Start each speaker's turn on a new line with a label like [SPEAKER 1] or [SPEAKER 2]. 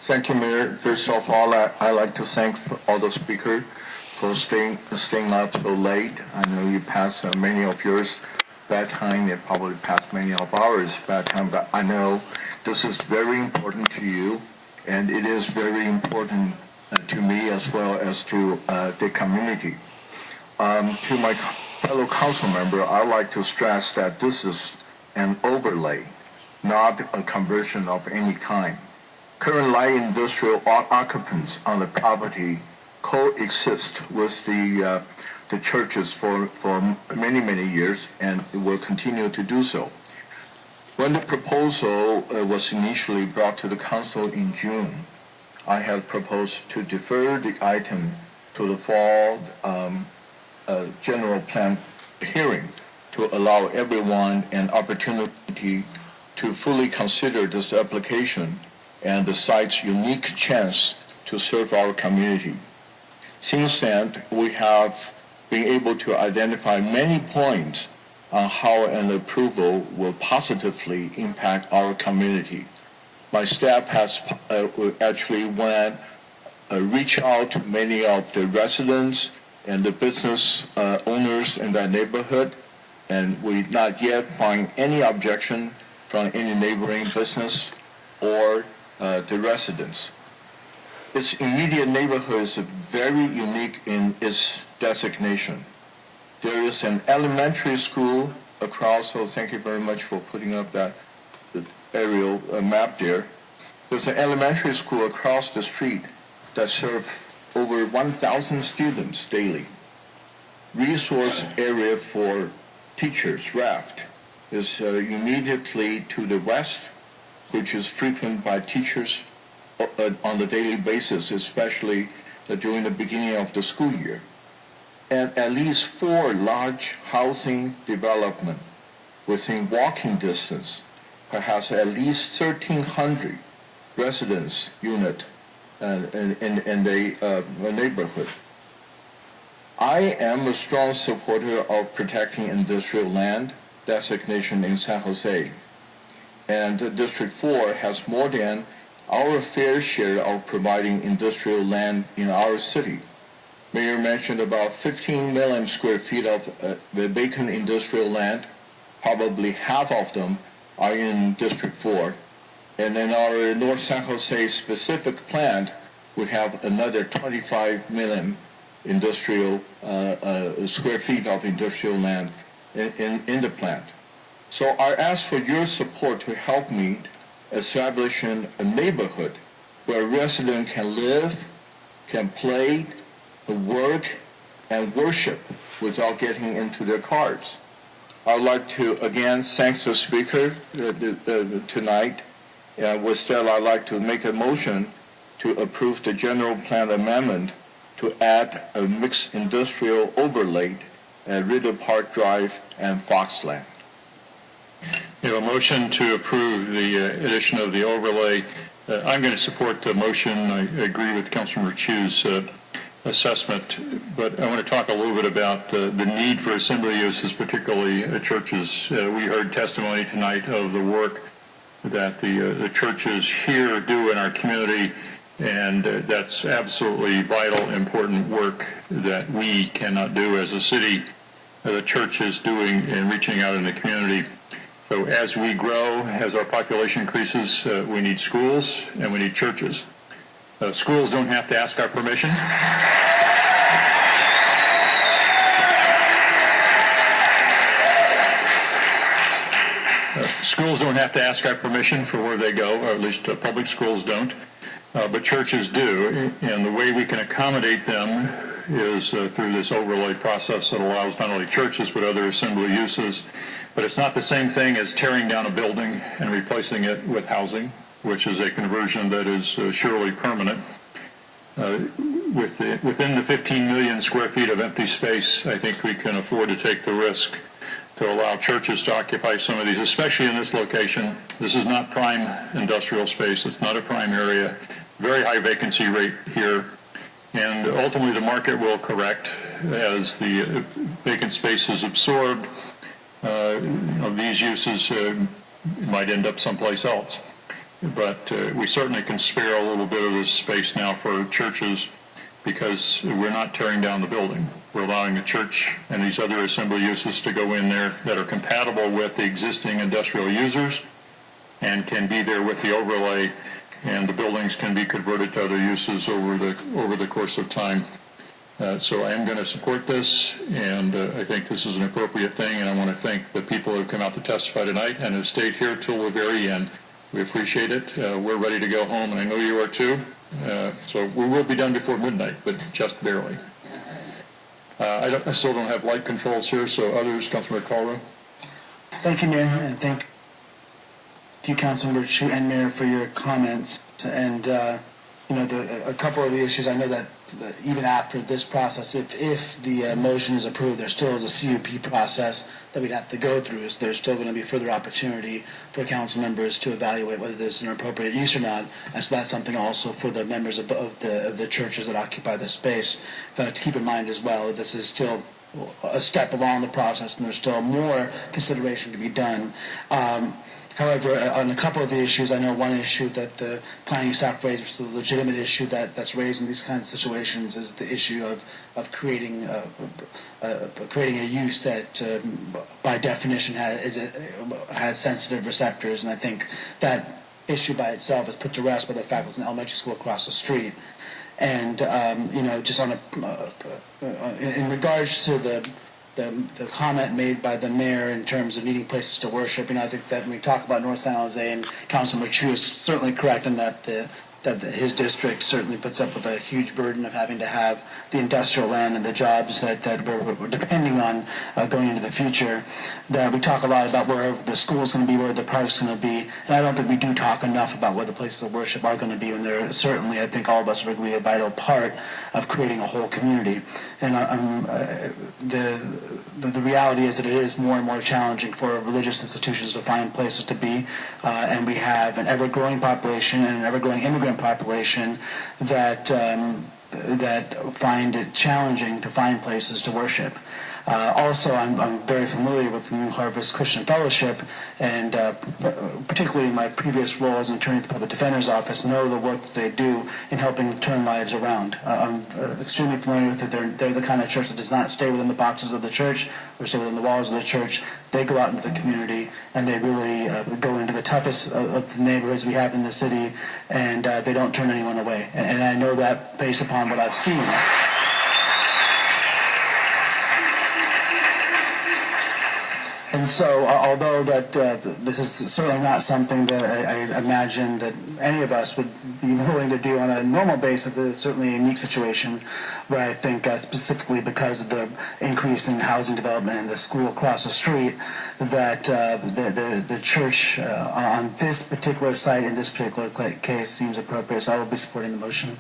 [SPEAKER 1] Thank you, Mayor. First of all, I like to thank all the speakers for staying up so late. I know you passed many of yours bedtime and probably passed many of ours bedtime, but I know this is very important to you, and it is very important to me as well as to the community. To my fellow council member, I'd like to stress that this is an overlay, not a conversion of any kind. Current light industrial occupants on the property coexist with the churches for many years and will continue to do so. When the proposal was initially brought to the council in June, I had proposed to defer the item to the fall general plan hearing to allow everyone an opportunity to fully consider this application and the site's unique chance to serve our community. Since then, we have been able to identify many points on how an approval will positively impact our community. My staff has actually reached out to many of the residents and the business owners in that neighborhood, and we not yet find any objection from any neighboring business or the residents. Its immediate neighborhood is very unique in its designation. There is an elementary school across, so thank you very much for putting up that aerial map there. There's an elementary school across the street that serves over 1,000 students daily. Resource area for teachers, raft, is immediately to the west, which is frequented by teachers on the daily basis, especially during the beginning of the school year. And at least 4 large housing developments within walking distance, perhaps at least 1,300 residence units in the neighborhood. I am a strong supporter of protecting industrial land designation in San Jose, and District 4 has more than our fair share of providing industrial land in our city. Mayor mentioned about 15 million square feet of vacant industrial land. Probably half of them are in District 4. And in our North San Jose specific plant, we have another 25 million industrial square feet of industrial land in the plant. So I ask for your support to help me establish a neighborhood where residents can live, can play, work, and worship without getting into their cars. I'd like to again thank the speaker tonight. With that, I'd like to make a motion to approve the general plan amendment to add a mixed industrial overlay at Riddle Park Drive and Foxland.
[SPEAKER 2] We have a motion to approve the addition of the overlay. I'm going to support the motion. I agree with Councilmember Chu's assessment, but I want to talk a little bit about the need for assembly uses, particularly churches. We heard testimony tonight of the work that the churches here do in our community, and that's absolutely vital, important work that we cannot do as a city. The church is doing and reaching out in the community. So as we grow, as our population increases, we need schools and we need churches. Schools don't have to ask our permission. Schools don't have to ask our permission for where they go, or at least public schools don't, but churches do. And the way we can accommodate them is through this overlay process that allows not only churches but other assembly uses. But it's not the same thing as tearing down a building and replacing it with housing, which is a conversion that is surely permanent. Within the 15 million square feet of empty space, I think we can afford to take the risk to allow churches to occupy some of these, especially in this location. This is not prime industrial space. It's not a prime area. Very high vacancy rate here. And ultimately the market will correct as the vacant space is absorbed. These uses might end up someplace else. but we certainly can spare a little bit of this space now for churches because we're not tearing down the building. We're allowing the church and these other assembly uses to go in there that are compatible with the existing industrial users and can be there with the overlay, and the buildings can be converted to other uses over the course of time. So I am going to support this, and I think this is an appropriate thing, and I want to thank the people who have come out to testify tonight and have stayed here till the very end. We appreciate it. We're ready to go home, and I know you are too. So we will be done before midnight, but just barely. I still don't have light controls here, so others, Councilmember Carlo.
[SPEAKER 3] Thank you, Mayor, and thank you, Councilmember Chu and Mayor, for your comments. And a couple of the issues, I know that even after this process, if the motion is approved, there still is a CUP process that we'd have to go through. So there's still going to be further opportunity for council members to evaluate whether there's an appropriate use or not. And so that's something also for the members of the churches that occupy the space to keep in mind as well. This is still a step along the process, and there's still more consideration to be done. However, on a couple of the issues, I know one issue that the planning staff raised, which is a legitimate issue that's raised in these kinds of situations, is the issue of creating a use that, by definition, has sensitive receptors. And I think that issue by itself is put to rest by the fact there's an elementary school across the street. And just on in regards to the comment made by the mayor in terms of needing places to worship, I think that when we talk about North San Jose, and Councilman Chu is certainly correct in that his district certainly puts up with a huge burden of having to have the industrial land and the jobs that we're depending on going into the future. That we talk a lot about where the school's going to be, where the park's going to be, and I don't think we do talk enough about where the places of worship are going to be, when they're certainly, I think all of us would agree, a vital part of creating a whole community. And the reality is that it is more and more challenging for religious institutions to find places to be, and we have an ever-growing population and an ever-growing immigrant population that find it challenging to find places to worship. Also, I'm very familiar with the New Harvest Christian Fellowship, and particularly in my previous role as an attorney at the Public Defender's Office, know the work that they do in helping turn lives around. I'm extremely familiar with it. They're the kind of church that does not stay within the boxes of the church or stay within the walls of the church. They go out into the community, and they really go into the toughest of the neighborhoods we have in the city, and they don't turn anyone away. And I know that based upon what I've seen. And so, although that this is certainly not something that I imagine that any of us would be willing to do on a normal basis, it's certainly a unique situation, but I think specifically because of the increase in housing development and the school across the street, that the church on this particular site in this particular case seems appropriate. So I will be supporting the motion.